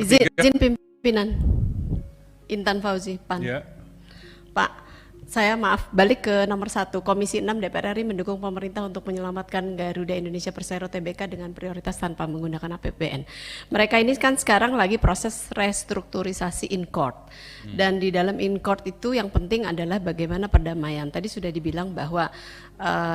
Izin pimpinan Intan Fauzi, PAN. Ya. Pak, saya maaf balik ke nomor 1. Komisi 6 DPR RI mendukung pemerintah untuk menyelamatkan Garuda Indonesia Persero Tbk dengan prioritas tanpa menggunakan APBN. Mereka ini kan sekarang lagi proses restrukturisasi in court. Dan di dalam in court itu yang penting adalah bagaimana perdamaian. Tadi sudah dibilang bahwa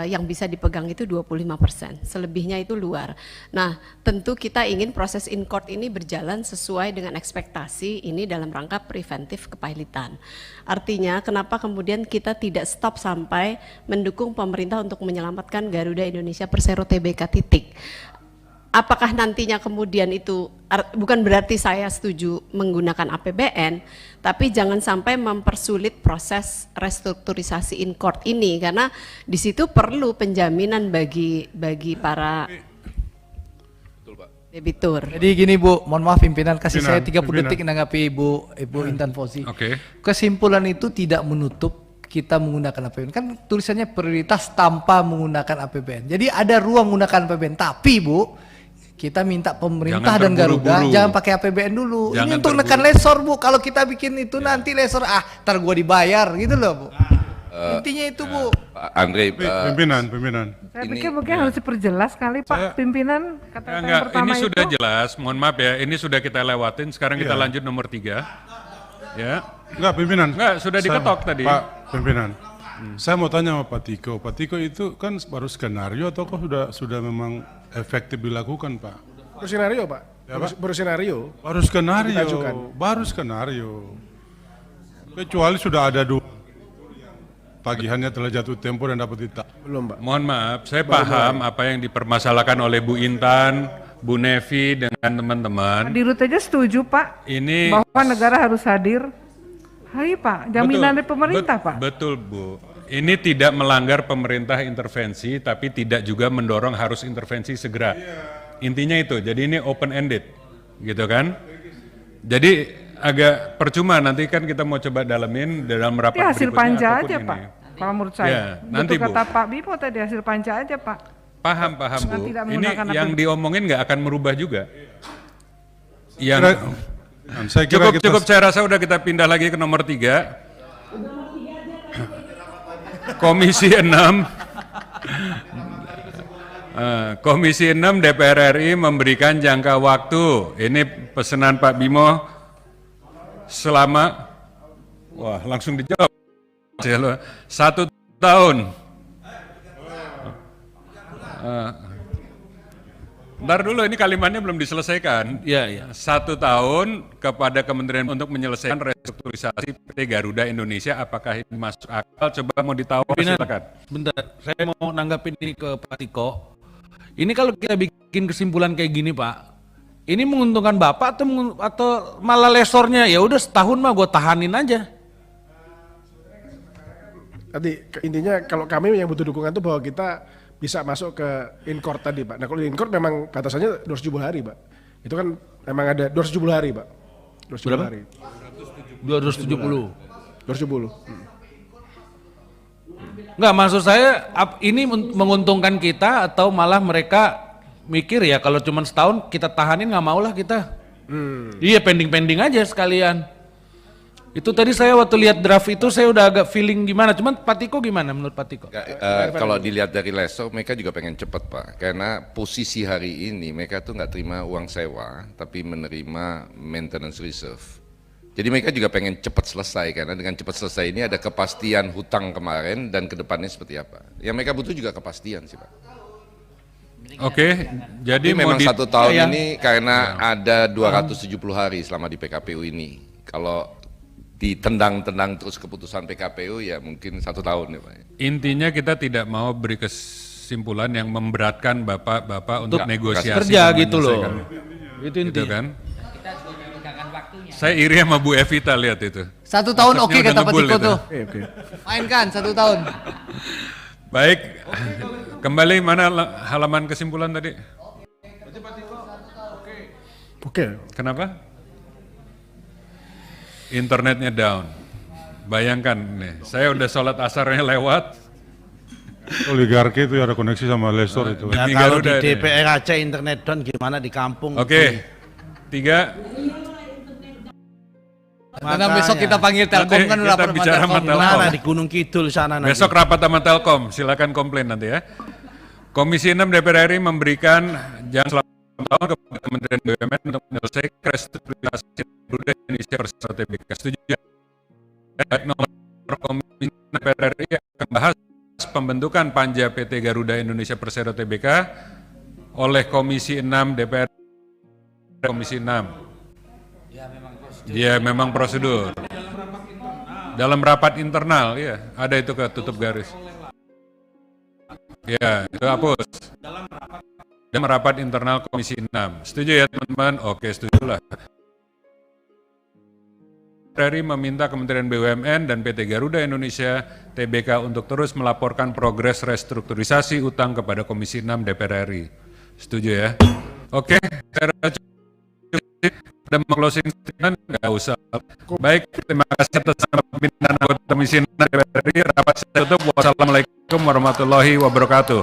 yang bisa dipegang itu 25%, selebihnya itu luar. Nah, tentu kita ingin proses in court ini berjalan sesuai dengan ekspektasi ini dalam rangka preventif kepailitan. Artinya kenapa kemudian kita tidak stop sampai mendukung pemerintah untuk menyelamatkan Garuda Indonesia Persero Tbk titik. Apakah nantinya kemudian itu bukan berarti saya setuju menggunakan APBN, tapi jangan sampai mempersulit proses restrukturisasi in court ini, karena di situ perlu penjaminan bagi para debitur. Jadi gini Bu, mohon maaf pimpinan, kasih saya 30 Pimpinan. detik menanggapi Ibu Intan Fauzi. Oke. Kesimpulan itu tidak menutup kita menggunakan APBN. Kan tulisannya prioritas tanpa menggunakan APBN. Jadi ada ruang menggunakan APBN, tapi Bu, kita minta pemerintah Jangan dan Garuda terburu-buru. jangan pakai APBN dulu. Jangan Ini untuk terburu-buru. nekan lesor Bu. Kalau kita bikin itu nanti lesor ntar gua dibayar gitu loh Bu. Intinya itu Bu. Pak Andre, Pimpinan. Saya Ini- pikir mungkin harus diperjelas kali Pak Pimpinan kata yang Enggak, pertama ini itu. sudah jelas. Mohon maaf ya, ini sudah kita lewatin. Sekarang kita lanjut nomor 3. Ya. Enggak, pimpinan. Enggak, sudah diketok tadi. Pak pimpinan, saya mau tanya sama Pak Tiko. Pak Tiko itu kan baru skenario atau kok sudah memang efektif dilakukan, Pak? Baru skenario Pak, Ya, Pak? baru skenario. Baru skenario, Diajukan. baru skenario. Kecuali sudah ada dua tagihannya telah jatuh tempo dan dapat ditak. Belum Pak. Mohon maaf, saya paham apa yang dipermasalahkan oleh Bu Intan, Bu Nevi dengan teman-teman. Di Rut aja setuju Pak Ini bahwa negara harus hadir. Hai Pak, jaminan dari pemerintah Pak. Betul Bu. Ini tidak melanggar pemerintah intervensi, tapi tidak juga mendorong harus intervensi segera. Intinya itu. Jadi ini open ended, gitu kan? Jadi agak percuma, nanti kan kita mau coba dalamin dalam rapat Itu hasil berikutnya panja apapun aja ini. Pak. Kalau menurut saya. Ya, nanti, Betul kata Bu. Pak Bipo tadi hasil panja aja Pak. Paham Bu. tidak Ini menggunakan yang APBN. diomongin nggak akan merubah juga. Yang Saya kira kita cukup saya rasa udah kita pindah lagi ke nomor 3. Komisi 6. Komisi 6 DPR RI memberikan jangka waktu. Ini pesanan Pak Bimo selama, wah langsung dijawab, 1 tahun. Ntar dulu, ini kalimatnya belum diselesaikan. Iya. 1 tahun kepada Kementerian untuk menyelesaikan restrukturisasi PT Garuda Indonesia. Apakah ini masuk akal? Coba mau ditawar, Pimpinan, silakan. bentar, saya mau nanggapin ini ke Pak Tiko. Ini kalau kita bikin kesimpulan kayak gini Pak, ini menguntungkan Bapak atau malah lesornya ya udah setahun mah gue tahanin aja. Nanti intinya kalau kami yang butuh dukungan itu bahwa kita bisa masuk ke in court tadi Pak. Nah kalau in court memang batasannya 270 hari Pak. Itu kan memang ada 270 hari Pak. 270 Berapa? hari. 270. 270. Enggak, maksud saya ini menguntungkan kita atau malah mereka mikir ya kalau cuma setahun kita tahanin nggak mau lah kita. Iya pending aja sekalian. Itu tadi saya waktu lihat draft itu saya udah agak feeling gimana. Cuman Pak Tiko gimana menurut Pak Tiko? kalau dilihat dari lesor, mereka juga pengen cepat Pak. Karena posisi hari ini mereka tuh nggak terima uang sewa, tapi menerima maintenance reserve. Jadi mereka juga pengen cepat selesai, karena dengan cepat selesai ini ada kepastian hutang kemarin dan kedepannya seperti apa. Yang mereka butuh juga kepastian sih Pak. Oke, jadi Jadi mau memang di, 1 tahun ini karena ada 270 hari selama di PKPU ini. Kalau ditendang-tendang terus keputusan PKPU ya mungkin 1 tahun ya Pak. intinya kita tidak mau beri kesimpulan yang memberatkan bapak-bapak untuk negosiasi Kerja dan gitu loh. menyelesaikan. Itu Gitu intinya. kan? Saya iri sama Bu Evita lihat itu. 1 tahun oke Maksudnya kata udah Pak ngebul Tiko itu. tuh. Oke. Mainkan 1 tahun. Baik, kembali mana halaman kesimpulan tadi? Oke. Kenapa? Internetnya down. Bayangkan nih, saya udah sholat asarnya lewat. oligarki itu ya ada koneksi sama lesor itu. Demi Ya, kalau di Garuda nih. DPR aja internet down gimana di kampung? Oke, 3. Karena besok kita panggil Telkom Nanti kan kita rapat sama bicara sama Telkom. Telkom. Mana di Gunung Kidul sana nanti. Besok rapat sama Telkom, silakan komplain nanti ya. Komisi 6 DPR RI memberikan jangka selama tahun kepada Kementerian BUMN untuk menyelesaikan restrukturisasi Garuda Indonesia Persero Tbk. Setuju ya? Nomor Komisi 6 DPR RI akan bahas pembentukan Panja PT Garuda Indonesia Persero Tbk oleh Komisi 6 DPR Komisi 6. Ya memang prosedur. Dalam rapat internal, ya ada itu ketutup garis. Ya itu hapus. Dalam rapat internal Komisi 6. Setuju ya teman-teman? Oke, setujulah. RI meminta Kementerian BUMN dan PT Garuda Indonesia Tbk untuk terus melaporkan progres restrukturisasi utang kepada Komisi 6 DPR RI. Setuju ya? Oke, saya rasa ada closing statement? Nggak usah. Baik, terima kasih atas nama pimpinan anggota Komisi 6 DPR RI. Rapat saya tutup. Wassalamualaikum warahmatullahi wabarakatuh.